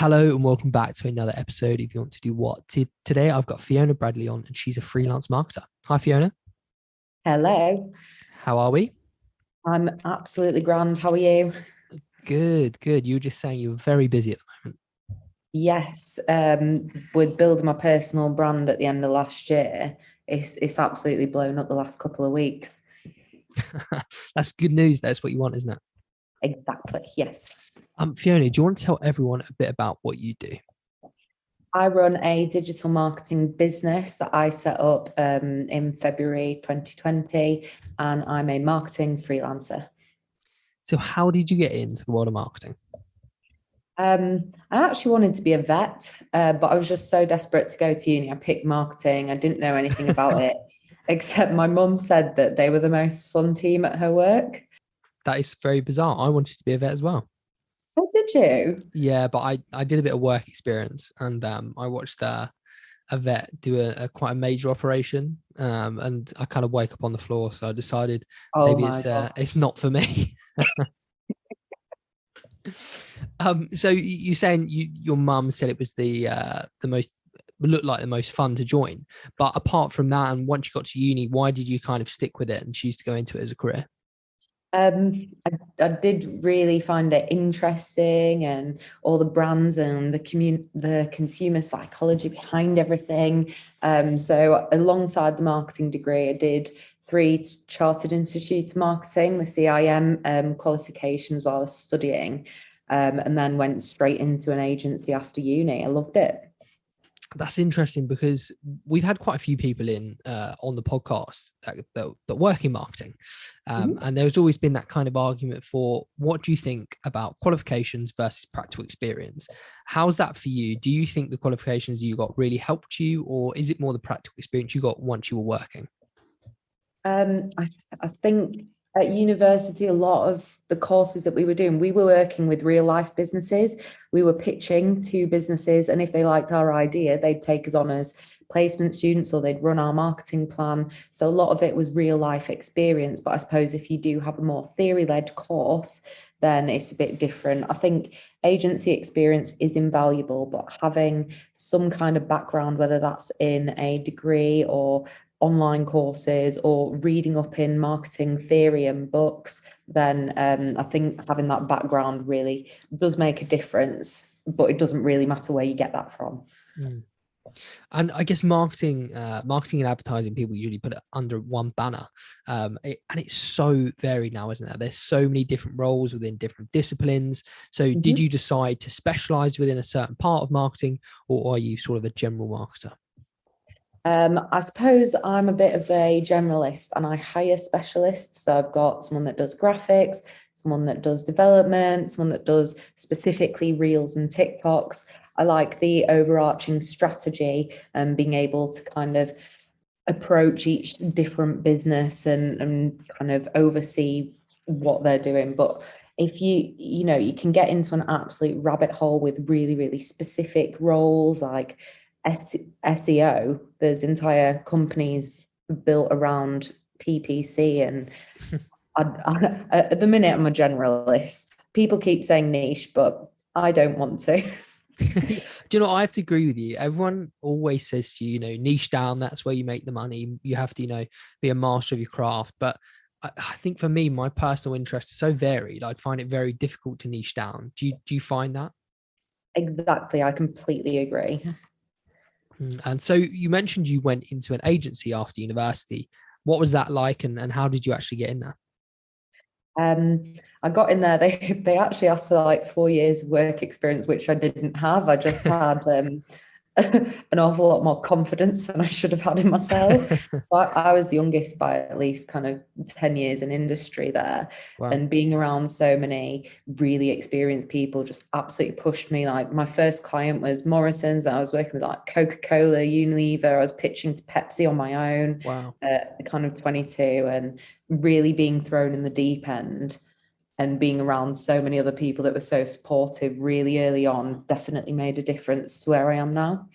Hello and welcome back to another episode. If you want to do what today, I've got Fiona Bradley on, and she's a freelance marketer. Hi, Fiona. Hello, How are we? I'm absolutely grand. How are you? Good, good. You were just saying you were very busy at the Yes, with building my personal brand at the end of last year, it's absolutely blown up the last couple of weeks. moment. That's good news. That's what you want, isn't it? Exactly, yes. Fiona, do you want to tell everyone a bit about what you do? I run a digital marketing business that I set up in February 2020, and I'm a marketing freelancer. So, how did you get into the world of marketing? I actually wanted to be a vet, but I was just so desperate to go to uni. I picked marketing. I didn't know anything about it, except my mum said that they were the most fun team at her work. That is very bizarre. I wanted to be a vet as well. Oh, did you? Yeah, but I did a bit of work experience, and I watched a vet do a quite a major operation, and I kind of wake up on the floor. So I decided Oh maybe my God. it's not for me. So you saying your mum said it was the most looked like the most fun to join, but apart from that, and once you got to uni, why did you kind of stick with it and choose to go into it as a career? I did really find it interesting and all the brands and the consumer psychology behind everything. So alongside the marketing degree, I did three chartered institute of marketing, the CIM qualifications while I was studying, and then went straight into an agency after uni. I loved it. That's interesting because we've had quite a few people in on the podcast that work in marketing, Mhm. and there's always been that kind of argument for what do you think about qualifications versus practical experience. How's that for you? Do you think the qualifications you got really helped you, or is it more the practical experience you got once you were working? I think at university, a lot of the courses that we were doing, we were working with real life businesses. We were pitching to businesses, and if they liked our idea, they'd take us on as placement students or they'd run our marketing plan. So a lot of it was real life experience. But I suppose if you do have a more theory led course, then it's a bit different. I think agency experience is invaluable, but having some kind of background, whether that's in a degree or online courses or reading up in marketing theory and books, then I think having that background really does make a difference, but it doesn't really matter where you get that from. Mm. And I guess marketing and advertising, people usually put it under one banner, and it's so varied now, isn't there? There's so many different roles within different disciplines. So, did Mhm. you decide to specialize within a certain part of marketing, or are you sort of a general marketer? I suppose I'm a bit of a generalist and I hire specialists. So I've got someone that does graphics, someone that does development, someone that does specifically reels and TikToks. I like the overarching strategy and being able to kind of approach each different business and kind of oversee what they're doing. But if you can get into an absolute rabbit hole with really, really specific roles like SEO, there's entire companies built around PPC. And at the minute, I'm a generalist. People keep saying niche, but I don't want to. Do you know, I have to agree with you. Everyone always says to you, niche down, that's where you make the money. You have to, be a master of your craft. But I think for me, my personal interest is so varied. I'd find it very difficult to niche down. Do you find that? Exactly, I completely agree. And so you mentioned you went into an agency after university. What was that like, and how did you actually get in there? Um, I got in there. They actually asked for like 4 years work experience, which I didn't have. I just had an awful lot more confidence than I should have had in myself. But I was the youngest by at least kind of 10 years in industry there. Wow. And being around so many really experienced people just absolutely pushed me. Like my first client was Morrison's. I was working with like Coca-Cola, Unilever. I was pitching to Pepsi on my own Wow. at kind of 22 and really being thrown in the deep end and being around so many other people that were so supportive really early on definitely made a difference to where I am now.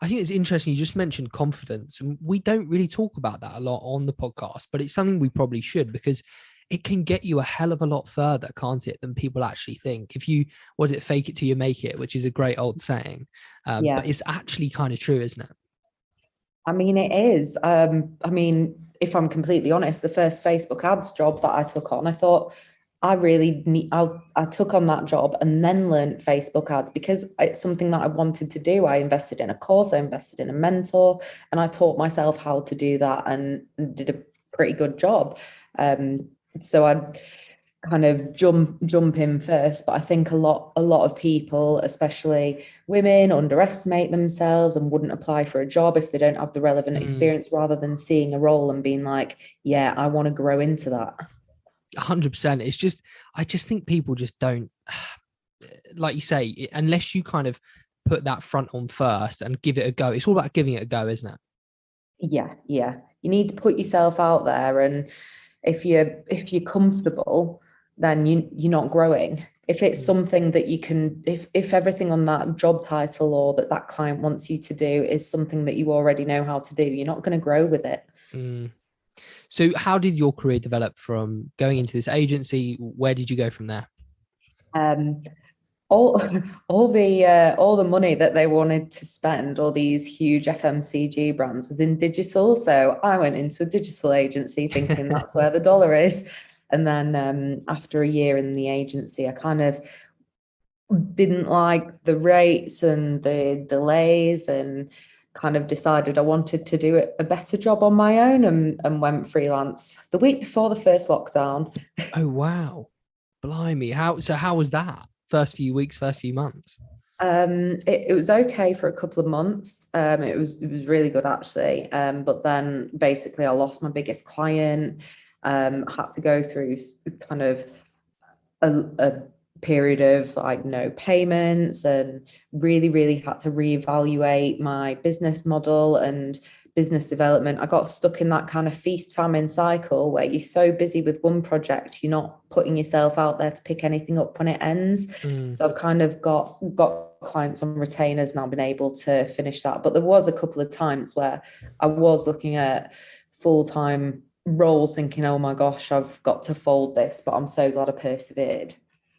I think it's interesting. You just mentioned confidence, and we don't really talk about that a lot on the podcast, but it's something we probably should because it can get you a hell of a lot further, can't it, than people actually think. If you, was it fake it till you make it, which is a great old saying, Yeah. but it's actually kind of true, isn't it? I mean, it is. I mean, if I'm completely honest, the first Facebook ads job that I took on, I thought I really need, I took on that job and then learned Facebook ads because it's something that I wanted to do. I invested in a course, I invested in a mentor, and I taught myself how to do that and did a pretty good job. So I kind of jump in first, but I think a lot of people, especially women, underestimate themselves and wouldn't apply for a job if they don't have the relevant Mm, experience, rather than seeing a role and being like, yeah, I want to grow into that. 100%. It's just, I just think people just don't, like you say, unless you kind of put that front on first and give it a go. It's all about giving it a go, isn't it? Yeah, yeah. You need to put yourself out there, and if you're comfortable, then you're not growing. If it's Mm. something that you can, if everything on that job title or that client wants you to do is something that you already know how to do, you're not going to grow with it. Mm. So, how did your career develop from going into this agency? Where did you go from there? Um, all all the money that they wanted to spend, all these huge FMCG brands, was in digital. So I went into a digital agency thinking that's where the dollar is. And then after a year in the agency, I kind of didn't like the rates and the delays, and kind of decided I wanted to do a better job on my own, and went freelance the week before the first lockdown. Oh wow, blimey! How was that? First few weeks, first few months. It was okay for a couple of months. It was really good actually. But then basically I lost my biggest client. Had to go through kind of a period of like no payments, and really had to reevaluate my business model and business development. I got stuck in that kind of feast famine cycle where you're so busy with one project, you're not putting yourself out there to pick anything up when it ends. Mm. So I've kind of got clients on retainers now, been able to finish that. But there was a couple of times where I was looking at full-time roles thinking, oh my gosh, I've got to fold this, but I'm so glad I persevered.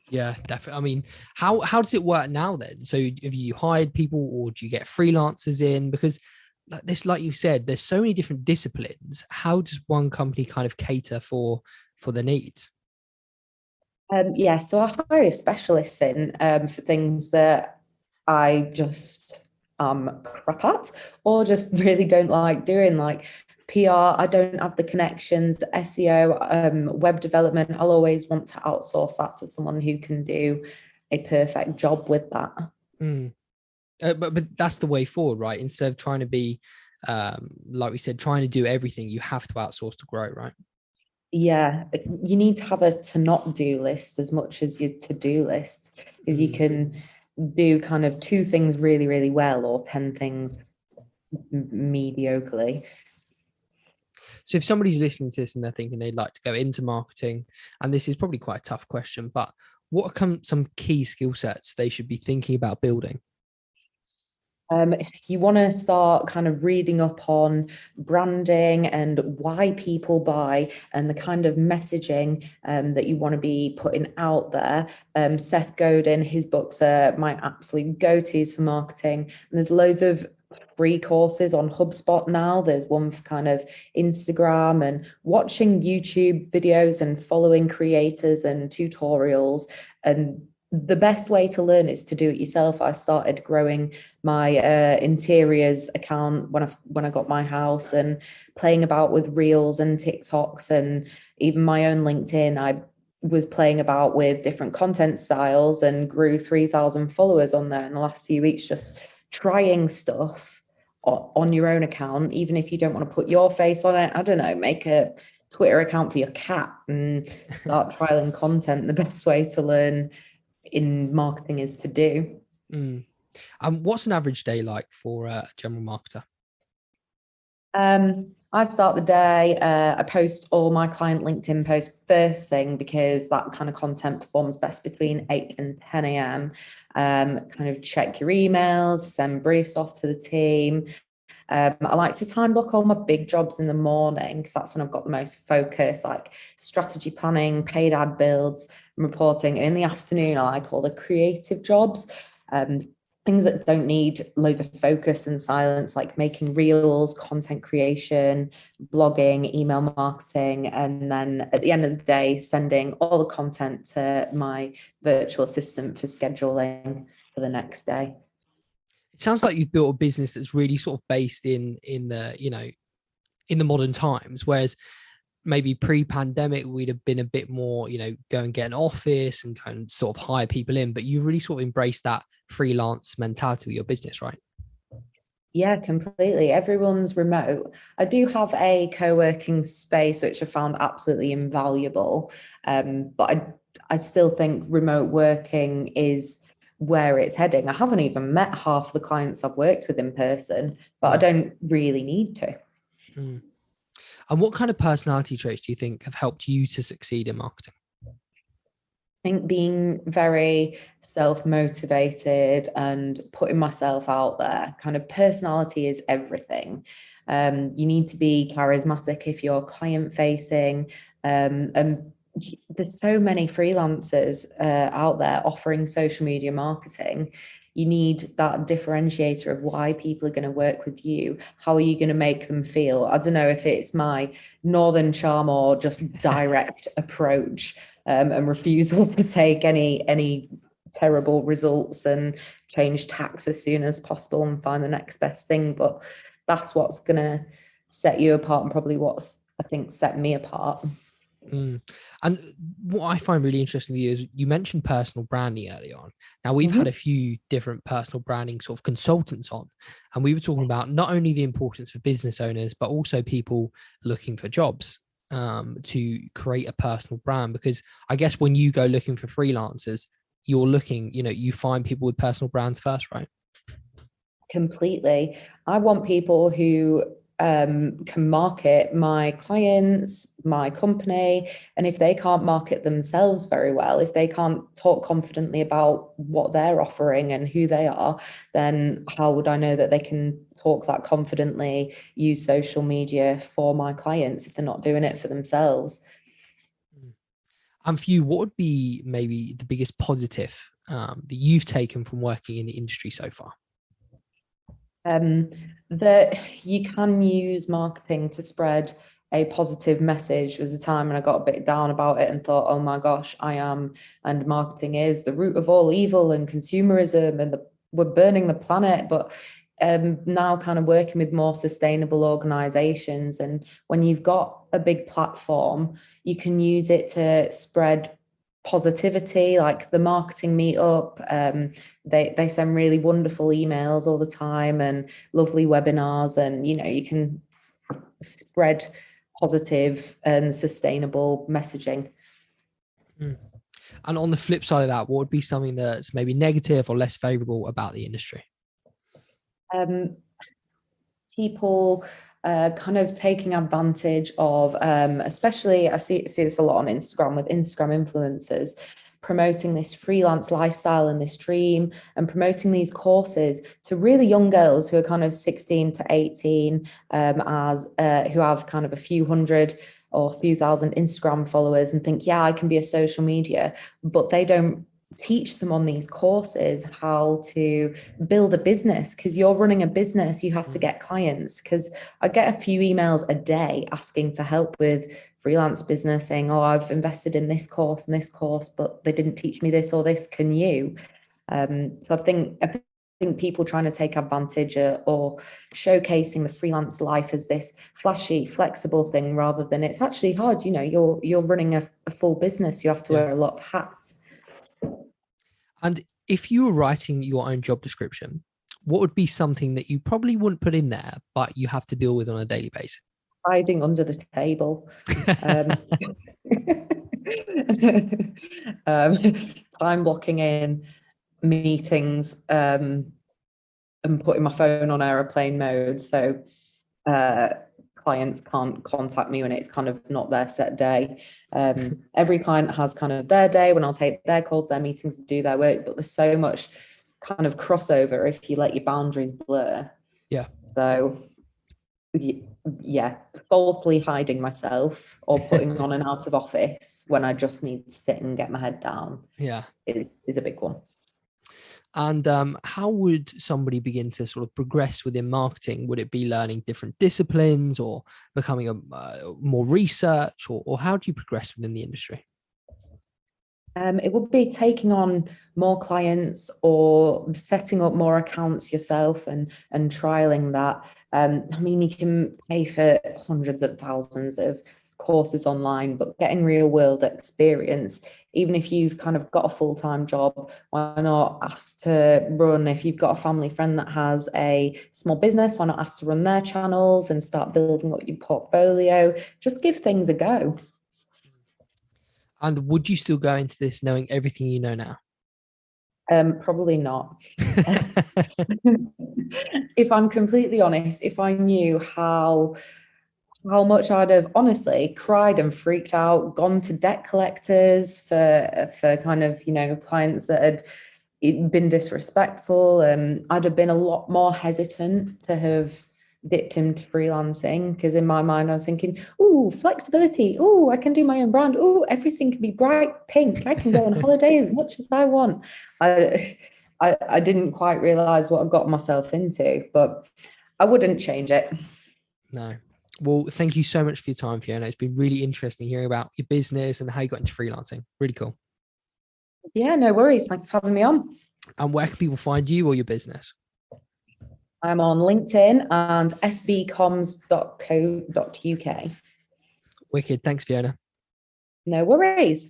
Yeah, definitely. I mean, how does it work now then? So, have you hired people, or do you get freelancers in? Because like this, like you said, there's so many different disciplines. How does one company kind of cater for the needs? Yeah, so I hire specialists in for things that I just crap at, or just really don't like doing, like PR. I don't have the connections, SEO, web development. I'll always want to outsource that to someone who can do a perfect job with that. Mm. But that's the way forward, right? Instead of trying to be, like we said, trying to do everything, you have to outsource to grow, right? Yeah, you need to have a to not do list as much as your to do list. If you Mm. can do kind of two things really, really well, or 10 things mediocrely. So if somebody's listening to this and they're thinking they'd like to go into marketing, and this is probably quite a tough question, but what are some key skill sets they should be thinking about building? If you want to start kind of reading up on branding and why people buy and the kind of messaging that you want to be putting out there, Seth Godin, his books are my absolute go-tos for marketing. And there's loads of free courses on HubSpot now. There's one for kind of Instagram, and watching YouTube videos and following creators and tutorials. And the best way to learn is to do it yourself. I started growing my interiors account when I got my house, and playing about with reels and TikToks, and even my own LinkedIn. I was playing about with different content styles and grew 3,000 followers on there in the last few weeks, just trying stuff on your own account, even if you don't want to put your face on it. I don't know, make a Twitter account for your cat and start trialing content. The best way to learn in marketing is to do. Mm. What's an average day like for a general marketer? I start the day. I post all my client LinkedIn posts first thing because that kind of content performs best between 8 and 10 a.m. Kind of check your emails, send briefs off to the team, I like to time block all my big jobs in the morning because that's when I've got the most focus, like strategy planning, paid ad builds, and reporting. And in the afternoon, I like all the creative jobs. Things that don't need loads of focus and silence, like making reels, content creation, blogging, email marketing, and then at the end of the day, sending all the content to my virtual assistant for scheduling for the next day. It sounds like you've built a business that's really sort of based in the, in the modern times, whereas maybe pre-pandemic we'd have been a bit more, go and get an office and kind of sort of hire people in, but you really sort of embraced that freelance mentality with your business, right? Yeah, completely. Everyone's remote. I do have a co-working space, which I found absolutely invaluable. But I still think remote working is where it's heading. I haven't even met half the clients I've worked with in person, but I don't really need to. Mm. And what kind of personality traits do you think have helped you to succeed in marketing? I think being very self-motivated and putting myself out there, kind of personality is everything. You need to be charismatic if you're client facing. And there's so many freelancers out there offering social media marketing. You need that differentiator of why people are going to work with you. How are you going to make them feel? I don't know if it's my northern charm or just direct approach. And refusal to take any terrible results and change tax as soon as possible and find the next best thing. But that's what's going to set you apart and probably what's, I think, set me apart. Mm. And what I find really interesting is you mentioned personal branding early on. Now, we've had a few different personal branding sort of consultants on, and we were talking about not only the importance for business owners, but also people looking for jobs, to create a personal brand. Because I guess when you go looking for freelancers, you're looking, you find people with personal brands first, right? Completely. I want people who can market my clients, my company. And if they can't market themselves very well, if they can't talk confidently about what they're offering and who they are, then how would I know that they can talk that confidently, use social media for my clients if they're not doing it for themselves? And for you, what would be maybe the biggest positive that you've taken from working in the industry so far? That you can use marketing to spread a positive message. There was a time when I got a bit down about it and thought, oh my gosh, I am, and marketing is the root of all evil and consumerism and we're burning the planet. But now kind of working with more sustainable organizations, and when you've got a big platform, you can use it to spread positivity, like the marketing meetup. They send really wonderful emails all the time and lovely webinars, and you can spread positive and sustainable messaging. Mm. And on the flip side of that, what would be something that's maybe negative or less favorable about the industry? People kind of taking advantage of, especially I see this a lot on Instagram with Instagram influencers promoting this freelance lifestyle and this dream and promoting these courses to really young girls who are kind of 16 to 18, as who have kind of a few hundred or a few thousand Instagram followers and think, yeah, I can be a social media, but they don't teach them on these courses how to build a business. Because you're running a business, you have to get clients. Because I get a few emails a day asking for help with freelance business, saying, oh, I've invested in this course and this course, but they didn't teach me this or this, can you? So I think people trying to take advantage or showcasing the freelance life as this flashy, flexible thing, rather than it's actually hard. You're running a full business, you have to wear a lot of hats. And if you were writing your own job description, what would be something that you probably wouldn't put in there, but you have to deal with on a daily basis? Hiding under the table. Time blocking in meetings, and putting my phone on airplane mode. So clients can't contact me when it's kind of not their set day. Every client has kind of their day when I'll take their calls, their meetings, and do their work, but there's so much kind of crossover if you let your boundaries blur. Yeah. So Yeah, falsely hiding myself or putting on an out of office when I just need to sit and get my head down Yeah. is a big one. And how would somebody begin to sort of progress within marketing? Would it be learning different disciplines or becoming a more research, or how do you progress within the industry? It would be taking on more clients or setting up more accounts yourself and trialing that. I mean, you can pay for hundreds of thousands of courses online, but getting real world experience, even if you've kind of got a full-time job, why not ask to run, if you've got a family friend that has a small business, why not ask to run their channels and start building up your portfolio? Just give things a go. And would you still go into this knowing everything you know now? Probably not. If I'm completely honest, if I knew how much I'd have honestly cried and freaked out, gone to debt collectors for kind of, clients that had been disrespectful, I'd have been a lot more hesitant to have dipped into freelancing, because in my mind I was thinking, oh, flexibility, oh, I can do my own brand, oh, everything can be bright pink, I can go on holiday as much as I want. I didn't quite realize what I got myself into, but I wouldn't change it. No. Well, thank you so much for your time, Fiona. It's been really interesting hearing about your business and how you got into freelancing. Really cool. Yeah, no worries. Thanks for having me on. And where can people find you or your business? I'm on LinkedIn and fbcoms.co.uk. Wicked. Thanks, Fiona. No worries.